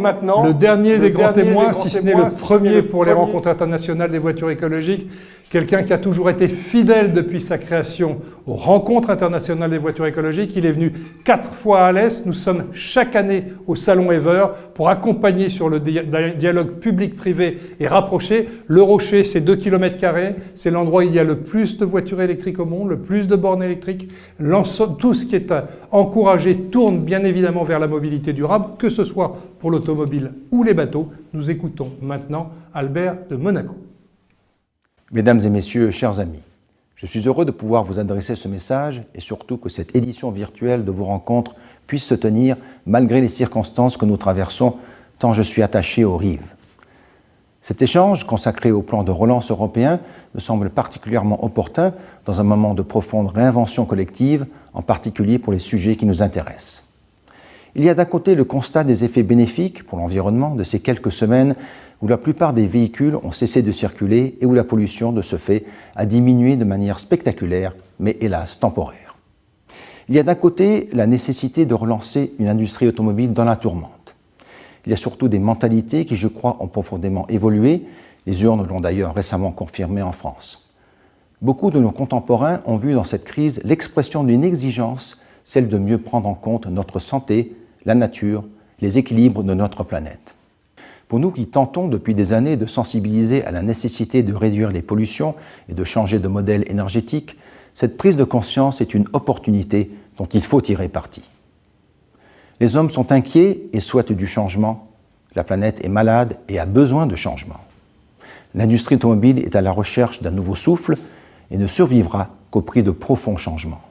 maintenant le dernier des grands témoins, si ce n'est le premier pour les rencontres internationales des voitures écologiques, quelqu'un qui a toujours été fidèle depuis sa création aux rencontres internationales des voitures écologiques. Il est venu 4 fois à l'Est. Nous sommes chaque année au Salon Ever pour accompagner sur le dialogue public-privé et rapproché. Le Rocher, c'est 2 km². C'est l'endroit où il y a le plus de voitures électriques au monde, le plus de bornes électriques. Tout ce qui est encouragé tourne bien évidemment vers la mobilité durable, que ce soit pour l'automobile ou les bateaux. Nous écoutons maintenant Albert de Monaco. Mesdames et messieurs, chers amis, je suis heureux de pouvoir vous adresser ce message et surtout que cette édition virtuelle de vos rencontres puisse se tenir malgré les circonstances que nous traversons, tant je suis attaché aux rives. Cet échange, consacré au plan de relance européen, me semble particulièrement opportun dans un moment de profonde réinvention collective, en particulier pour les sujets qui nous intéressent. Il y a d'un côté le constat des effets bénéfiques pour l'environnement de ces quelques semaines où la plupart des véhicules ont cessé de circuler et où la pollution, de ce fait, a diminué de manière spectaculaire, mais hélas temporaire. Il y a d'un côté la nécessité de relancer une industrie automobile dans la tourmente. Il y a surtout des mentalités qui, je crois, ont profondément évolué. Les urnes l'ont d'ailleurs récemment confirmé en France. Beaucoup de nos contemporains ont vu dans cette crise l'expression d'une exigence, celle de mieux prendre en compte notre santé, la nature, les équilibres de notre planète. Pour nous qui tentons depuis des années de sensibiliser à la nécessité de réduire les pollutions et de changer de modèle énergétique, cette prise de conscience est une opportunité dont il faut tirer parti. Les hommes sont inquiets et souhaitent du changement. La planète est malade et a besoin de changement. L'industrie automobile est à la recherche d'un nouveau souffle et ne survivra qu'au prix de profonds changements.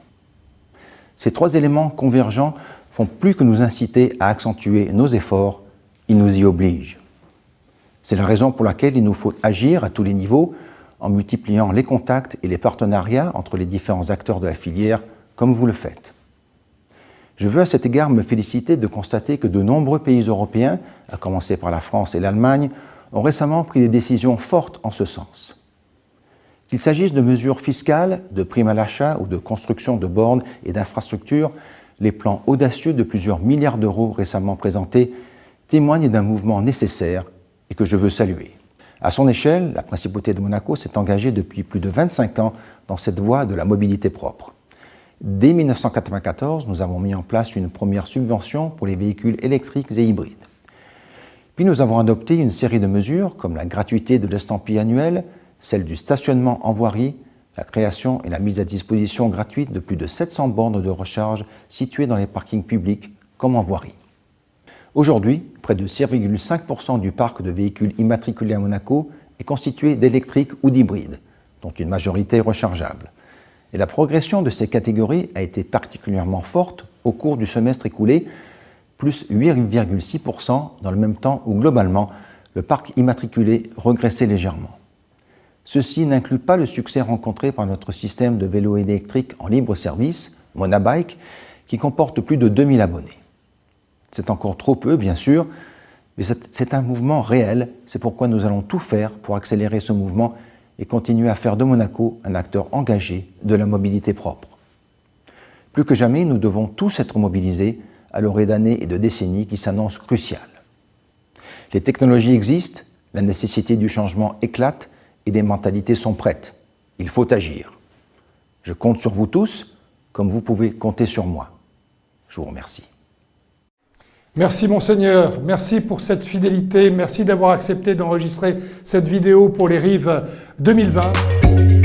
Ces 3 éléments convergents font plus que nous inciter à accentuer nos efforts, ils nous y obligent. C'est la raison pour laquelle il nous faut agir à tous les niveaux en multipliant les contacts et les partenariats entre les différents acteurs de la filière, comme vous le faites. Je veux à cet égard me féliciter de constater que de nombreux pays européens, à commencer par la France et l'Allemagne, ont récemment pris des décisions fortes en ce sens. Qu'il s'agisse de mesures fiscales, de primes à l'achat ou de construction de bornes et d'infrastructures, les plans audacieux de plusieurs milliards d'euros récemment présentés témoignent d'un mouvement nécessaire et que je veux saluer. À son échelle, la Principauté de Monaco s'est engagée depuis plus de 25 ans dans cette voie de la mobilité propre. Dès 1994, nous avons mis en place une première subvention pour les véhicules électriques et hybrides. Puis nous avons adopté une série de mesures comme la gratuité de l'estampille annuelle, celle du stationnement en voirie, la création et la mise à disposition gratuite de plus de 700 bornes de recharge situées dans les parkings publics comme en voirie. Aujourd'hui, près de 6,5% du parc de véhicules immatriculés à Monaco est constitué d'électriques ou d'hybrides, dont une majorité rechargeable. Et la progression de ces catégories a été particulièrement forte au cours du semestre écoulé, plus 8,6% dans le même temps où globalement le parc immatriculé regressait légèrement. Ceci n'inclut pas le succès rencontré par notre système de vélos électriques en libre service, Monabike, qui comporte plus de 2000 abonnés. C'est encore trop peu, bien sûr, mais c'est un mouvement réel. C'est pourquoi nous allons tout faire pour accélérer ce mouvement et continuer à faire de Monaco un acteur engagé de la mobilité propre. Plus que jamais, nous devons tous être mobilisés à l'orée d'années et de décennies qui s'annoncent cruciales. Les technologies existent, la nécessité du changement éclate et les mentalités sont prêtes. Il faut agir. Je compte sur vous tous, comme vous pouvez compter sur moi. Je vous remercie. Merci Monseigneur, merci pour cette fidélité, merci d'avoir accepté d'enregistrer cette vidéo pour les Rives 2020.